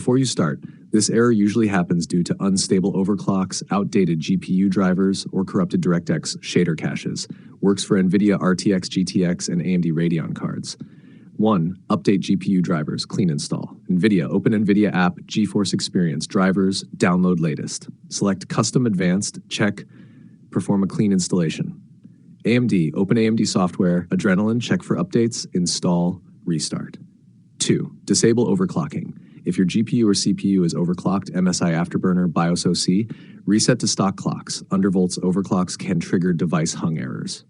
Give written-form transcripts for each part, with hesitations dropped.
Before you start, this error usually happens due to unstable overclocks, outdated GPU drivers, or corrupted DirectX shader caches. Works for NVIDIA RTX, GTX, and AMD Radeon cards. 1. Update GPU drivers, clean install. NVIDIA, open NVIDIA app, GeForce Experience, drivers, download latest. Select Custom Advanced, check, perform a clean installation. AMD, open AMD software, Adrenaline, check for updates, install, restart. 2. Disable overclocking. If your GPU or CPU is overclocked, MSI Afterburner, BIOS OC, reset to stock clocks. Undervolts overclocks can trigger device hung errors.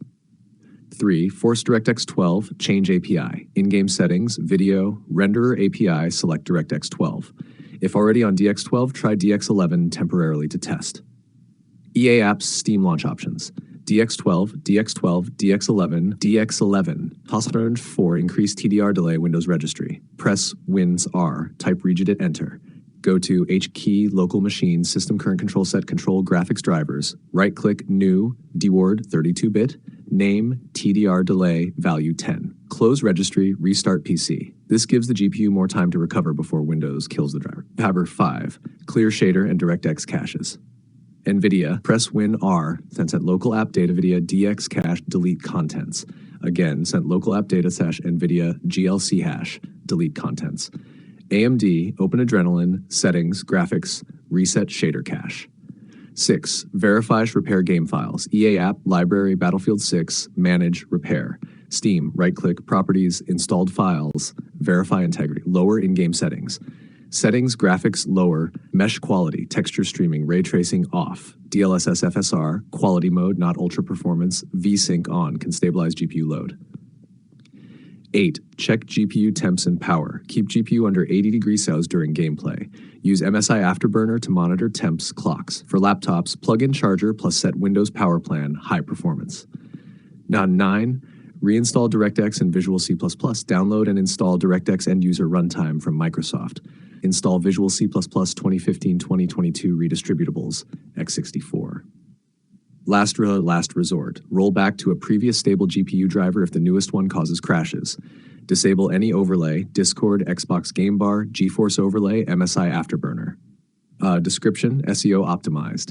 3. Force DirectX 12, change API. In-game settings, video, renderer API, select DirectX 12. If already on DX12, try DX11 temporarily to test. EA Apps Steam launch options. DX12, DX12, DX11, DX11. Hostile for increased TDR delay Windows registry. Press Wins R, type regedit enter. Go to H key, local machine, system current control set, control graphics drivers. Right-click New, DWORD 32-bit, name, TDR delay, value 10. Close registry, restart PC. This gives the GPU more time to recover before Windows kills the driver. Driver 5, clear shader and DirectX caches. NVIDIA, press Win R, then set local app data NVIDIA DX cache, delete contents. Again, sent local app data / NVIDIA GLC hash, delete contents. AMD, open Adrenaline, settings, graphics, reset shader cache. 6. Verify repair game files. EA app, library, Battlefield 6, manage, repair. Steam, right-click, properties, installed files, verify integrity, lower in-game settings. Settings, graphics, lower, mesh quality, texture streaming, ray tracing, off. DLSS FSR, quality mode, not ultra performance, VSync on, can stabilize GPU load. 8. Check GPU temps and power. Keep GPU under 80 degrees Celsius during gameplay. Use MSI Afterburner to monitor temps clocks. For laptops, plug-in charger plus set Windows power plan, high performance. Now 9. Reinstall DirectX and Visual C++. Download and install DirectX end-user runtime from Microsoft. Install Visual C++ 2015-2022 redistributables, x64. Last resort. Roll back to a previous stable GPU driver if the newest one causes crashes. Disable any overlay, Discord, Xbox Game Bar, GeForce Overlay, MSI Afterburner. Description, SEO optimized.